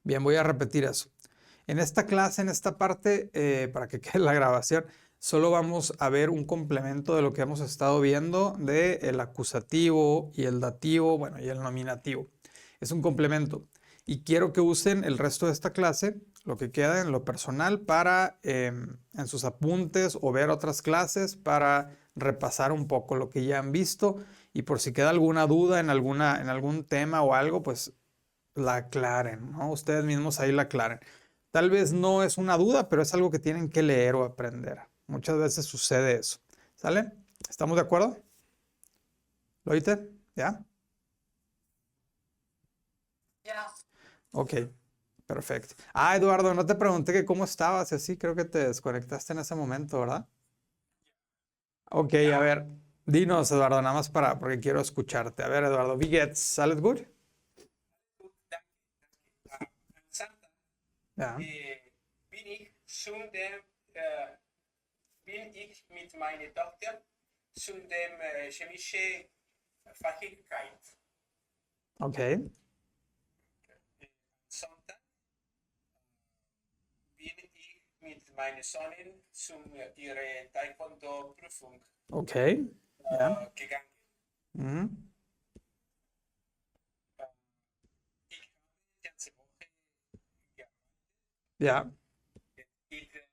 Bien, voy a repetir eso. En esta clase, en esta parte, para que quede la grabación, solo vamos a ver un complemento de lo que hemos estado viendo del acusativo y el dativo, bueno, y el nominativo. Es un complemento. Y quiero que usen el resto de esta clase, lo que queda en lo personal, para en sus apuntes o ver otras clases para repasar un poco lo que ya han visto y por si queda alguna duda en algún tema o algo, pues la aclaren, ¿no? Ustedes mismos ahí la aclaren. Tal vez no es una duda, pero es algo que tienen que leer o aprender. Muchas veces sucede eso. ¿Sale? ¿Estamos de acuerdo? ¿Lo oíste? ¿Ya? Ya. Ok, perfecto. Ah, Eduardo, no te pregunté que cómo estabas y así, creo que te desconectaste en ese momento, ¿verdad? Ok, a ver, dinos, Eduardo, nada más porque quiero escucharte. A ver, Eduardo, wie geht's? ¿Alles gut? Gut, danke, danke. Am Sonntag Ja. bin ich bin ich mit meiner Tochter zu dem chemischen Fachlichkeit. Okay. Sonntag bin ich mit meinen Sohn ihre Taekwondo-Prüfung Okay. Ja. gegangen. Mhm. Äh, ich habe die ganze Woche gearbeitet. Ja. Ich Filme gesehen.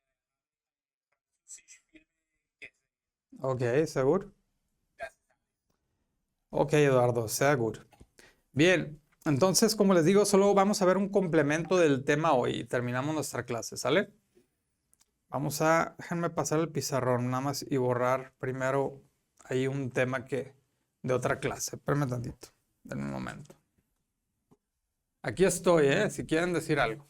Okay, sehr gut. Das Ok, Eduardo, sea good. Bien, entonces, como les digo, solo vamos a ver un complemento del tema hoy y terminamos nuestra clase, ¿sale? Déjenme pasar el pizarrón nada más y borrar primero ahí un tema de otra clase. Espérame tantito, en un momento. Aquí estoy, ¿eh? Si quieren decir algo.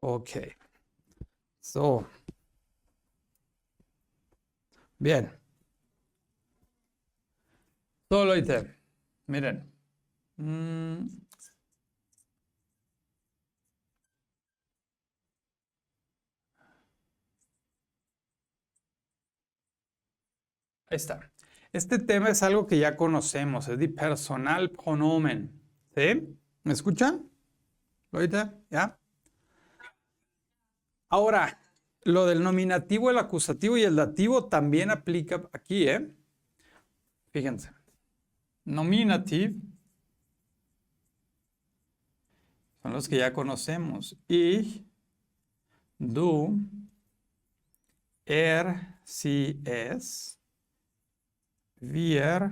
Ok. So, bien. Todo lo hice. Miren. Mm, ahí está. Este tema es algo que ya conocemos, es de personal pronomen. ¿Sí? ¿Me escuchan? ¿Lo oíste? ¿Ya? Ahora, lo del nominativo, el acusativo y el dativo también aplica aquí, ¿eh? Fíjense. Nominativ son los que ya conocemos. Ich, du, sie, es, wir,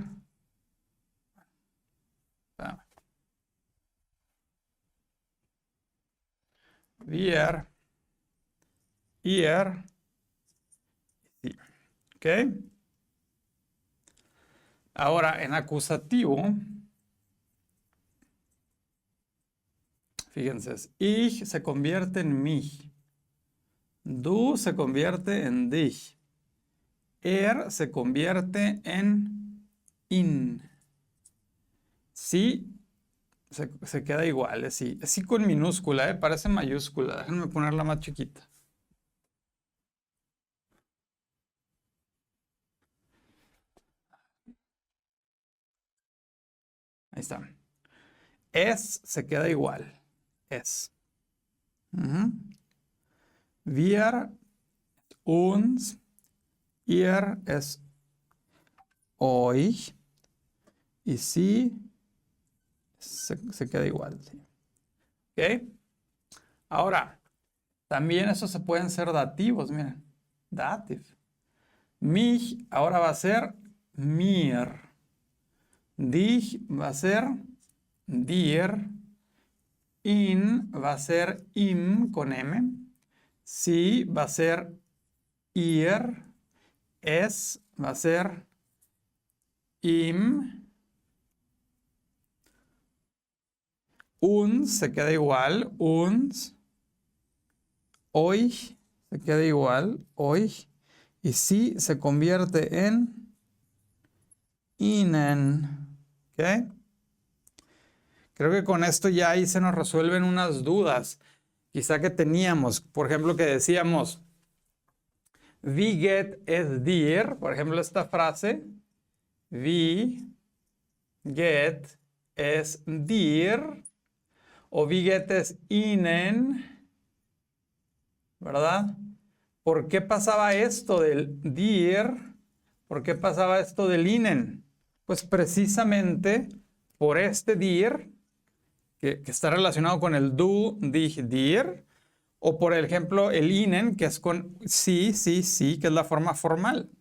wir, ihr, sie. ¿Ok? Ahora, en acusativo, Fíjense, ich se convierte en mich. Du se convierte en dich. Se convierte en in. Sí, se queda igual, es sí. Es sí con minúscula, parece mayúscula. Déjenme ponerla más chiquita. Ahí está. Se queda igual. Es. Wir, uns, ihr es euch. Y sí, se queda igual. ¿Sí? ¿Ok? Ahora, también esos se pueden ser dativos, miren. Dativ. Mich ahora va a ser mir. Dich va a ser dir. In va a ser im con M. Sí va a ser ir. Es va a ser im. Uns se queda igual. Uns. Euch se queda igual. Euch. Y sí se convierte en ihnen. ¿Ok? Creo que con esto ya ahí se nos resuelven unas dudas. Quizá que teníamos. Por ejemplo, que decíamos, wie geht es dir? Por ejemplo, esta frase. Wie geht es dir? O wie geht es ihnen? ¿Verdad? ¿Por qué pasaba esto del dir? ¿Por qué pasaba esto del ihnen? Pues precisamente por este dir, que está relacionado con el du, dich, dir, o por ejemplo el ihnen, que es con sí, sí, sí, que es la forma formal.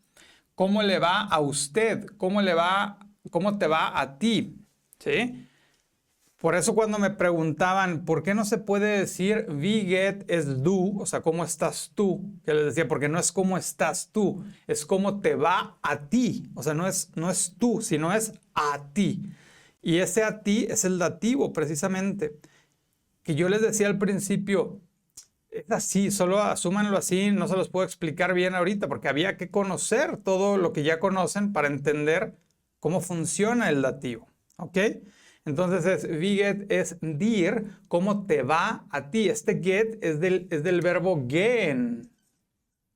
¿Cómo le va a usted? ¿Cómo te va a ti? ¿Sí? Por eso cuando me preguntaban, ¿por qué no se puede decir wie geht es du? O sea, ¿cómo estás tú? Que les decía, porque no es cómo estás tú, es cómo te va a ti. O sea, no es tú, sino es a ti. Y ese a ti es el dativo, precisamente. Que yo les decía al principio, es así, solo asúmanlo así, no se los puedo explicar bien ahorita, porque había que conocer todo lo que ya conocen para entender cómo funciona el dativo. ¿Ok? Entonces wie geht es dir, ¿cómo te va a ti? Este get es del verbo gehen,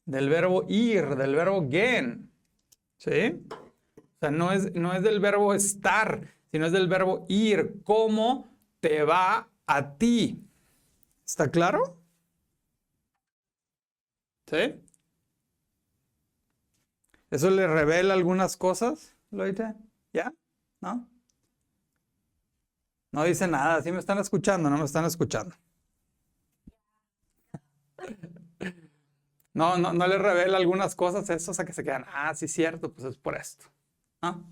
del verbo ir, del verbo gehen. ¿Sí? O sea, no es del verbo estar, sino es del verbo ir. ¿Cómo te va a ti? ¿Está claro? ¿Sí? ¿Eso le revela algunas cosas, Loite? ¿Ya? ¿No? No dice nada. ¿Sí me están escuchando? ¿No me están escuchando? No le revela algunas cosas eso, o sea, que se quedan, sí, cierto, pues es por esto. ¿No?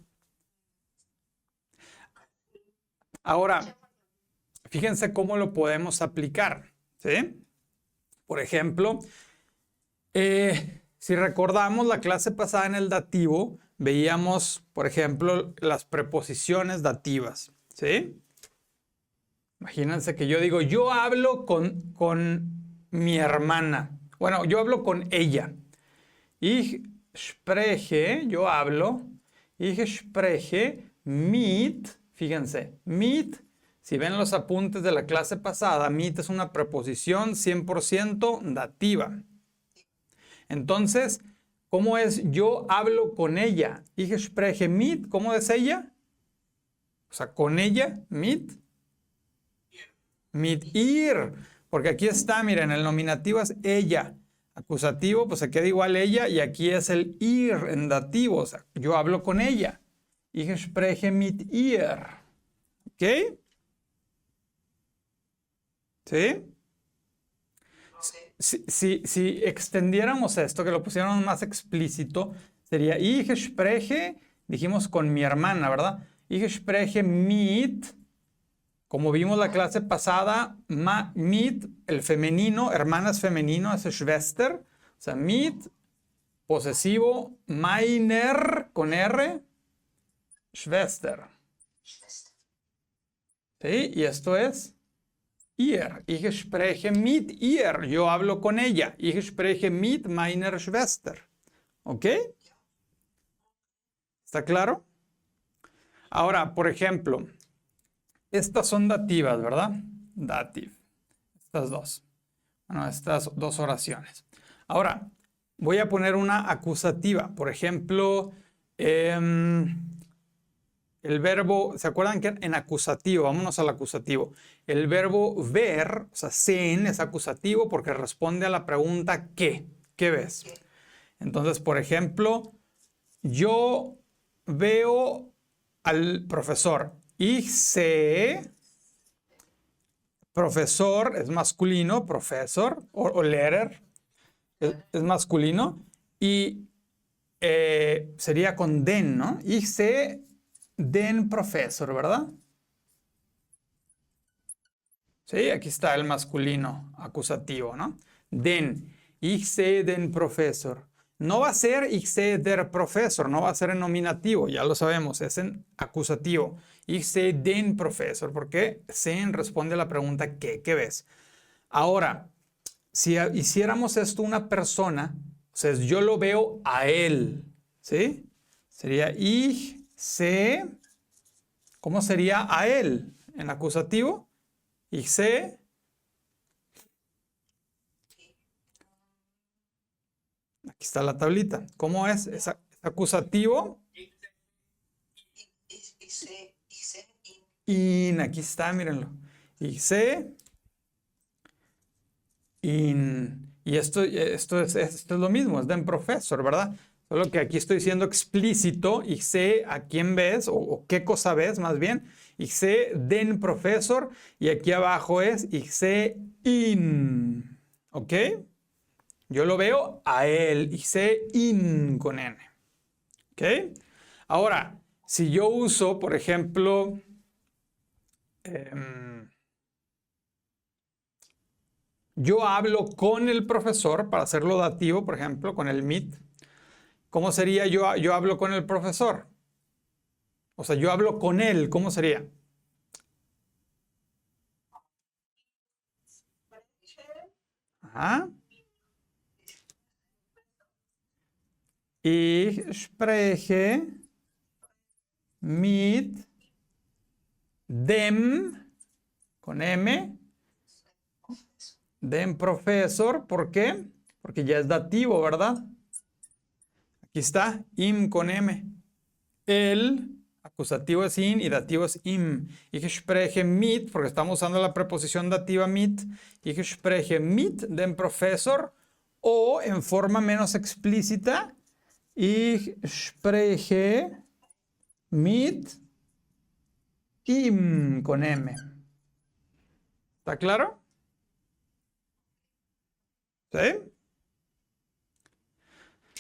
Ahora, fíjense cómo lo podemos aplicar, ¿sí? Por ejemplo, si recordamos la clase pasada en el dativo, veíamos, por ejemplo, las preposiciones dativas, ¿sí? Imagínense que yo digo, yo hablo con mi hermana. Bueno, yo hablo con ella. Ich spreche, yo hablo. Ich spreche mit, fíjense, mit. Si ven los apuntes de la clase pasada, mit es una preposición 100% dativa. Entonces, ¿cómo es yo hablo con ella? Ich spreche mit, ¿cómo es ella? O sea, con ella, mit. Mit ihr. Porque aquí está, miren, el nominativo es ella. Acusativo, pues se queda igual ella. Y aquí es el ir en dativo. O sea, yo hablo con ella. Ich spreche mit ihr. ¿Ok? ¿Sí? Si extendiéramos esto, que lo pusiéramos más explícito, sería ich spreche, dijimos con mi hermana, ¿verdad? Ich spreche mit, como vimos la clase pasada, mit, el femenino, hermana es femenino, es Schwester, o sea, mit, posesivo, meiner, con R, Schwester. ¿Sí? Y esto es ihr. Ich spreche mit ihr. Yo hablo con ella. Ich spreche mit meiner Schwester. ¿Ok? ¿Está claro? Ahora, por ejemplo, estas son dativas, ¿verdad? Dativ. Estas dos. Bueno, estas dos oraciones. Ahora, voy a poner una acusativa. Por ejemplo, el verbo, ¿se acuerdan que en acusativo? Vámonos al acusativo. El verbo ver, o sea, sehen, es acusativo porque responde a la pregunta ¿qué? ¿Qué ves? Entonces, por ejemplo, yo veo al profesor. Ich sehe, profesor es masculino, profesor o Lehrer es masculino y sería con den, ¿no? Ich sehe den Professor, ¿verdad? Sí, aquí está el masculino acusativo, ¿no? Den. Ich sehe den Professor. No va a ser ich sehe der Professor, no va a ser en nominativo, ya lo sabemos, es en acusativo. Ich sehe den Professor, porque sehen responde a la pregunta ¿qué ves? Ahora, si hiciéramos esto una persona, o sea, yo lo veo a él, ¿sí? Sería ich sehe, ¿cómo sería a él en acusativo? Ich sehe. Aquí está la tablita. ¿Cómo es? ¿Es acusativo? In. Aquí está, mírenlo. Ich sehe. In. Y esto es lo mismo, es den Professor, ¿verdad? Solo que aquí estoy siendo explícito. Ich sehe a quién ves, o qué cosa ves más bien. Ich sehe den Professor. Y aquí abajo es ich sehe ihn. ¿Ok? Yo lo veo a él. Ich sehe ihn con N. ¿Ok? Ahora, si yo uso, por ejemplo, yo hablo con el profesor, para hacerlo dativo, por ejemplo, con el mit. ¿Cómo sería yo hablo con el profesor? O sea, yo hablo con él. ¿Cómo sería? Ajá. Ich spreche mit dem, con M, dem Professor. ¿Por qué? Porque ya es dativo, ¿verdad? Aquí está, im con M. El acusativo es in y dativo es im. Ich spreche mit, porque estamos usando la preposición dativa mit. Ich spreche mit dem Professor. O en forma menos explícita, ich spreche mit ihm con M. ¿Está claro? ¿Sí?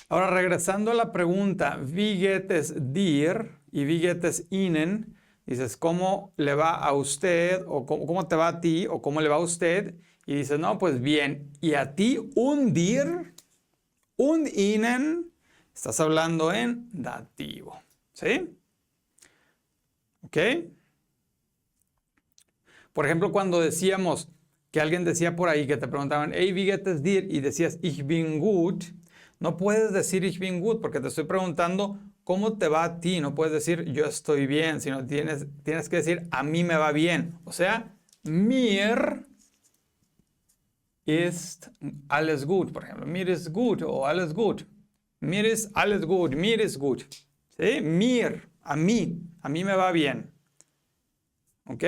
Ahora, regresando a la pregunta, wie geht es dir y wie geht es Ihnen? Dices, ¿cómo le va a usted? O ¿cómo te va a ti? O ¿cómo le va a usted? Y dices, no, pues bien. ¿Y a ti? Und dir, und Ihnen. Estás hablando en dativo. ¿Sí? ¿Ok? Por ejemplo, cuando decíamos que alguien decía por ahí que te preguntaban, hey, wie geht es dir? Y decías, ich bin gut. No puedes decir ich bin gut porque te estoy preguntando cómo te va a ti. No puedes decir yo estoy bien, sino tienes que decir a mí me va bien. O sea, mir ist alles gut, por ejemplo. Mir ist gut o alles gut. Mir ist alles gut, mir ist gut. ¿Sí? Mir, a mí me va bien. ¿Ok?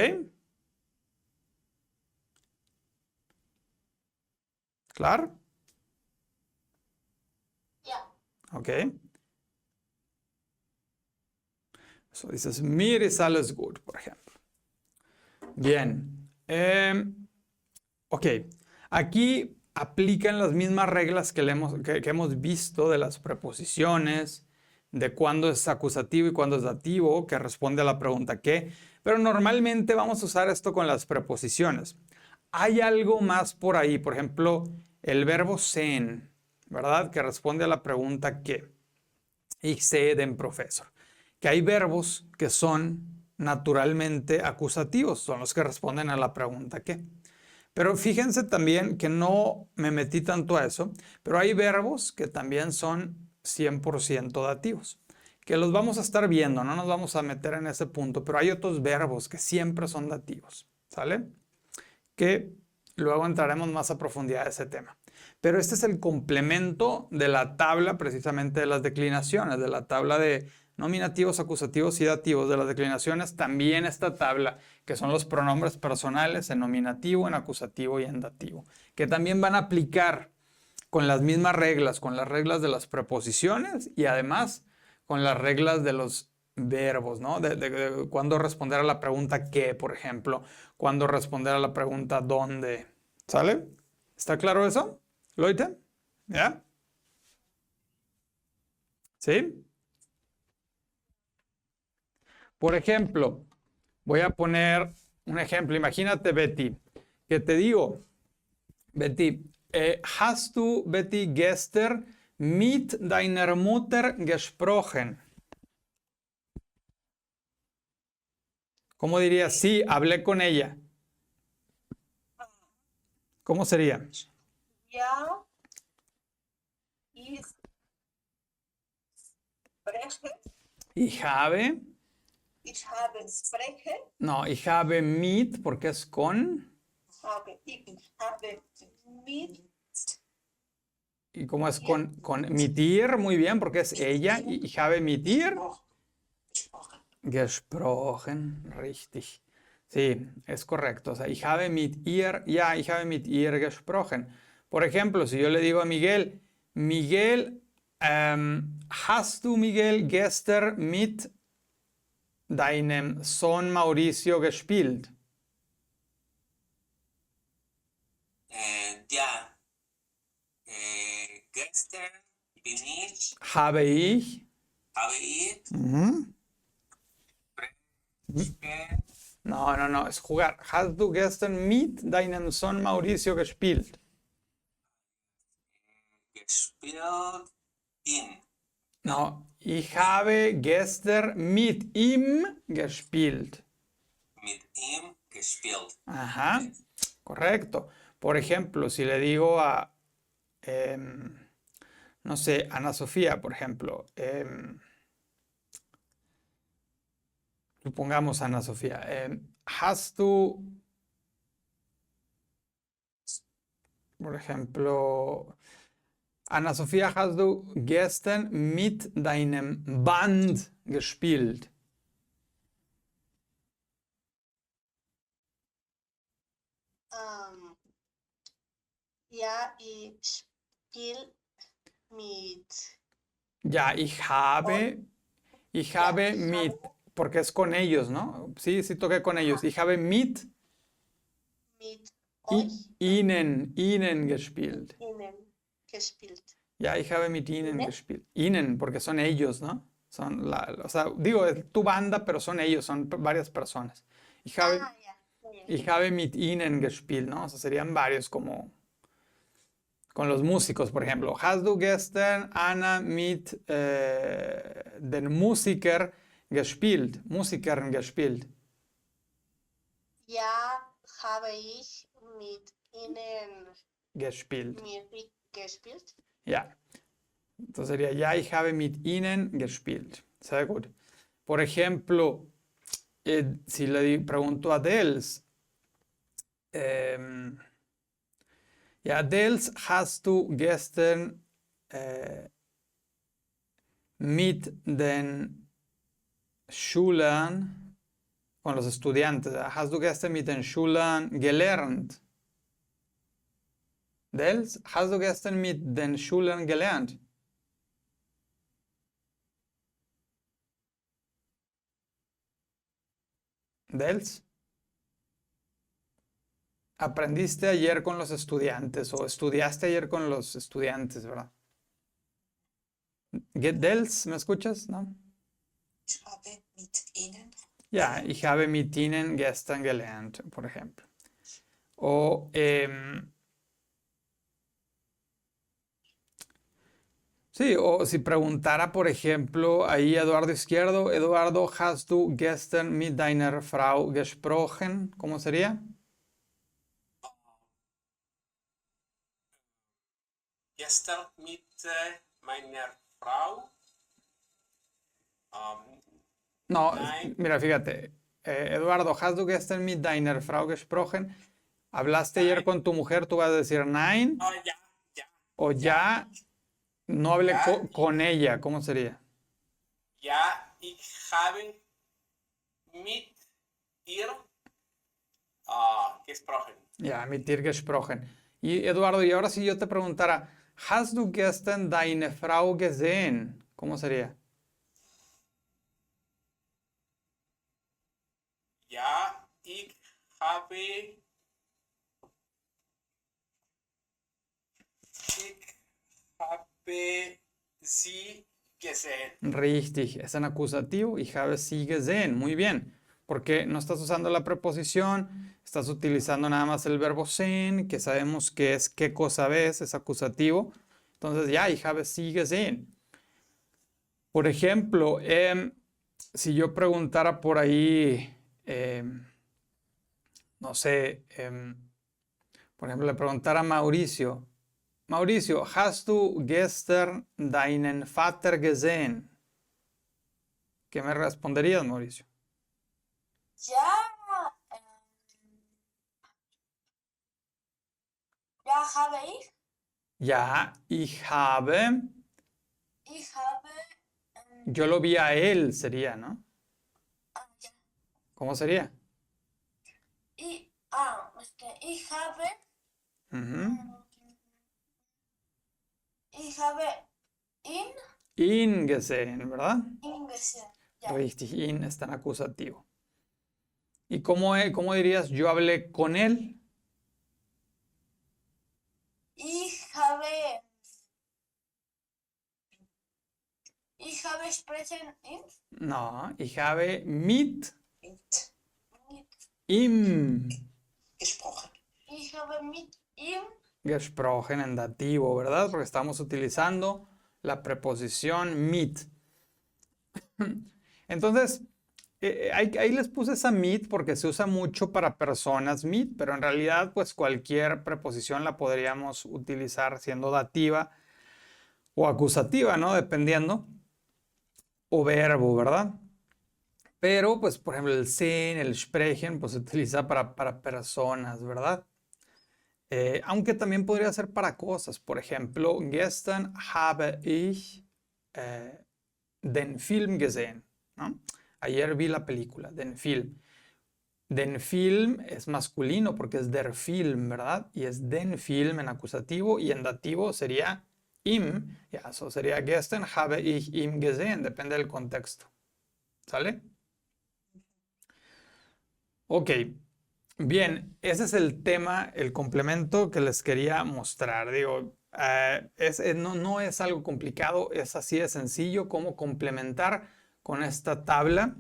¿Claro? ¿Ok? Eso dices, mir ist alles gut, por ejemplo. Bien. Ok. Aquí aplican las mismas reglas que hemos visto de las preposiciones, de cuándo es acusativo y cuándo es dativo, que responde a la pregunta ¿qué? Pero normalmente vamos a usar esto con las preposiciones. Hay algo más por ahí, por ejemplo, el verbo sehen, ¿verdad? Que responde a la pregunta ¿qué? Ich sehe den Professor. Que hay verbos que son naturalmente acusativos, son los que responden a la pregunta ¿qué? Pero fíjense también que no me metí tanto a eso, pero hay verbos que también son 100% dativos, que los vamos a estar viendo, no nos vamos a meter en ese punto, pero hay otros verbos que siempre son dativos, ¿sale? Que luego entraremos más a profundidad de ese tema. Pero este es el complemento de la tabla precisamente de las declinaciones, de la tabla de nominativos, acusativos y dativos de las declinaciones. También esta tabla, que son los pronombres personales en nominativo, en acusativo y en dativo, que también van a aplicar con las mismas reglas, con las reglas de las preposiciones y además con las reglas de los verbos, ¿no? De cuándo responder a la pregunta qué, por ejemplo, cuándo responder a la pregunta dónde. ¿Sale? ¿Está claro eso, Leute? ¿Ya? ¿Sí? Por ejemplo, voy a poner un ejemplo. Imagínate, Betty, que te digo, Betty, hast du, Betty, gestern mit deiner Mutter gesprochen? ¿Cómo dirías? Sí, hablé con ella. ¿Cómo sería? Ja, ich spreche. Ich habe. Ich habe spreche. No, ich habe mit, porque es con. Ich habe mit. ¿Y cómo es con mit ihr? Muy bien, porque es ella. Ich habe mit ihr gesprochen. Richtig. Sí, es correcto. O sea, ich habe mit ihr, ja, ich habe mit ihr gesprochen. Por ejemplo, si yo le digo a Miguel, Miguel, hast du, Miguel, gestern mit deinem Sohn Mauricio gespielt? Ja, gestern Habe ich. habe ich No, no, no, es jugar. Hast du gestern mit deinem Sohn Mauricio gespielt? gespielt in. No, ich habe gestern mit ihm gespielt. Mit ihm gespielt. Ajá, correcto. Por ejemplo, si le digo a, no sé, Ana Sofía, por ejemplo, supongamos Ana Sofía, hast du, por ejemplo, Ana Sofía, hast du gestern mit deinem Band gespielt? Ja, ich spiele mit. Ya, ich habe mit, porque es con ellos, ¿no? Sí, sí toqué con ellos. Ich habe mit euch ihnen gespielt. Ihnen gespielt. Ja, ich habe mit ihnen ¿Ihnen? gespielt. Ihnen, porque son ellos, ¿no? Son o sea, digo, es tu banda, pero son ellos, son varias personas. Ich habe, Ja, ja. ich habe mit ihnen gespielt, ¿no? O sea, serían varios como con los músicos, por ejemplo. Hast du gestern, Anna, mit den Musiker gespielt? Musikern gespielt. Ja, habe ich mit Ihnen Gespielt. gespielt. Ja. Entonces sería, ja, ich habe mit ihnen gespielt. Sehr gut. Por ejemplo, si le pregunto a Dels, ja, Dels, hast du gestern mit den Schülern, con los estudiantes, hast du gestern mit den Schülern gelernt? Dels, hast du gestern mit den Schülern gelernt? Dels, aprendiste ayer con los estudiantes o estudiaste ayer con los estudiantes, ¿verdad? Dels, ¿me escuchas? ¿No? Ich habe mit Ihnen. Ja, ich habe mit ihnen gestern gelernt, por ejemplo. O sí, o si preguntara, por ejemplo, ahí Eduardo Izquierdo, Eduardo, hast du gestern mit deiner Frau gesprochen? ¿Cómo sería? gestern mit meiner Frau. No, Nein. mira, fíjate. Eduardo, hast du gestern mit deiner Frau gesprochen? ¿Hablaste ayer Nein. con tu mujer? Tú vas a decir nein. Ja, ja, O ya no hablé Ya, con ella. ¿Cómo sería? ja, ich habe mit ihr gesprochen. Ja, mit dir gesprochen. Y Eduardo, y ahora si yo te preguntara, ¿hast du gestern deine Frau gesehen? ¿Cómo sería? Ja, ich habe sie gesehen. Richtig, es en acusativo y habe sie gesehen. Muy bien, porque no estás usando la preposición, estás utilizando nada más el verbo sehen, que sabemos que es qué cosa ves, es acusativo. Entonces, ya, ich habe sie gesehen. Por ejemplo, si yo preguntara por ahí, no sé, por ejemplo, le preguntara a Mauricio, Mauricio, ¿hast du gestern deinen Vater gesehen? ¿Qué me responderías, Mauricio? Ja, ja habe ich. Ya, ich habe, Ich habe. yo lo vi a él, sería, ¿no? Ja. ¿Cómo sería? Ich habe. Ujú. Ich habe ihn, Ihn gesehen, ¿verdad? ihn gesehen. Ja. Richtig, ihn está en acusativo. ¿Y cómo dirías yo hablé con él? Ich habe. Ich habe sprechen ihn. No, ich habe mit Mit ihm gesprochen. Ich habe mit ihm gesprochen en dativo, ¿verdad? Porque estamos utilizando la preposición mit. Entonces, ahí les puse esa mit porque se usa mucho para personas mit, pero en realidad pues cualquier preposición la podríamos utilizar siendo dativa o acusativa, ¿no? Dependiendo. O verbo, ¿verdad? Pero pues por ejemplo el sehen, el sprechen, pues se utiliza para personas, ¿verdad? Aunque también podría ser para cosas. Por ejemplo, gestern habe ich den Film gesehen, ¿no? Ayer vi la película, den Film. Den Film es masculino porque es der Film, ¿verdad? Y es den Film en acusativo y en dativo sería ihm. Ya, eso sería gestern habe ich ihn gesehen, depende del contexto. ¿Sale? Ok. Bien, ese es el tema, el complemento que les quería mostrar. Digo, no es algo complicado, es así de sencillo como complementar con esta tabla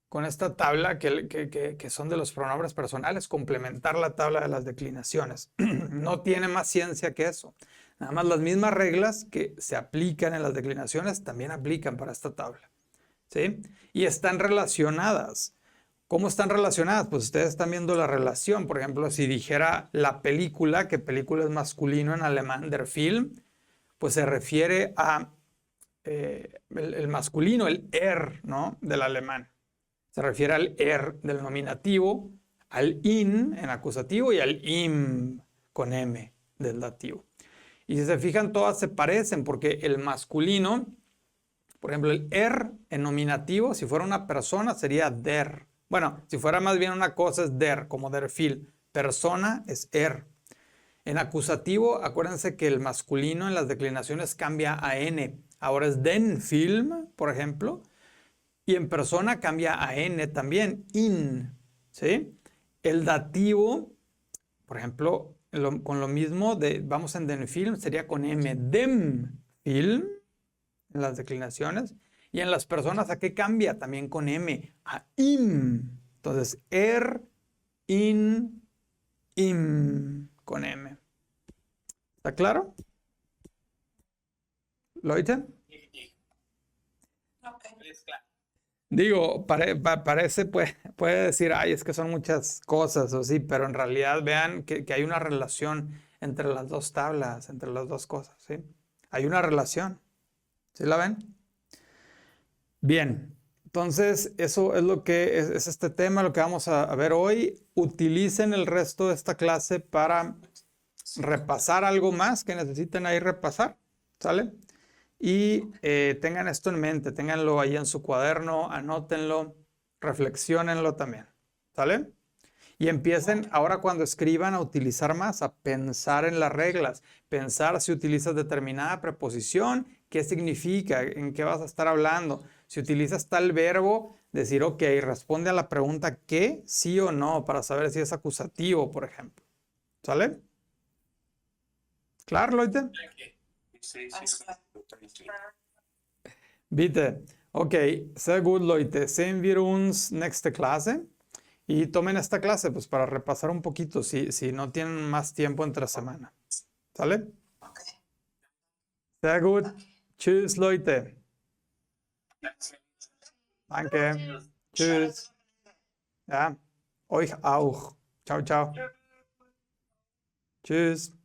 que son de los pronombres personales, complementar la tabla de las declinaciones. No tiene más ciencia que eso. Nada más las mismas reglas que se aplican en las declinaciones también aplican para esta tabla. ¿Sí? Y están relacionadas. ¿Cómo están relacionadas? Pues ustedes están viendo la relación. Por ejemplo, si dijera la película, que película es masculino en alemán, der Film, pues se refiere a el masculino, el ¿no? Del alemán. Se refiere al del nominativo, al in en acusativo y al im con m del dativo. Y si se fijan, todas se parecen porque el masculino, por ejemplo, el en nominativo, si fuera una persona, sería der. Bueno, si fuera más bien una cosa es der, como der Film. Persona es En acusativo, acuérdense que el masculino en las declinaciones cambia a n. Ahora es den Film, por ejemplo. Y en persona cambia a n también, in. ¿Sí? El dativo, por ejemplo, con lo mismo, vamos en den Film, sería con m. Dem Film, en las declinaciones. Y en las personas, ¿a qué cambia? También con m, a im. Entonces, in, im, con m. ¿Está claro? Leute? Alles klar. Digo, parece, puede decir, ay, es que son muchas cosas o sí, pero en realidad vean que hay una relación entre las dos tablas, entre las dos cosas, ¿sí? Hay una relación. ¿Sí la ven? Bien, entonces eso es lo que es este tema, lo que vamos a ver hoy. Utilicen el resto de esta clase para repasar algo más que necesiten ahí repasar, ¿sale? Y tengan esto en mente, ténganlo ahí en su cuaderno, anótenlo, reflexiónenlo también, ¿sale? Y empiecen ahora cuando escriban a utilizar más, a pensar en las reglas, pensar si utilizas determinada preposición, qué significa, en qué vas a estar hablando. Si utilizas tal verbo, decir, ok, responde a la pregunta qué, sí o no, para saber si es acusativo, por ejemplo. ¿Sale? ¿Claro, Leute? Sí, Bitte. Okay, sehr gut, Leute. Sehen wir uns nächste Klasse. Y tomen esta clase pues para repasar un poquito si no tienen más tiempo entre semana. ¿Sale? Sehr gut. Tschüss, Leute. Danke. Tschüss. Ja, euch auch. Ciao, ciao. Tschüss.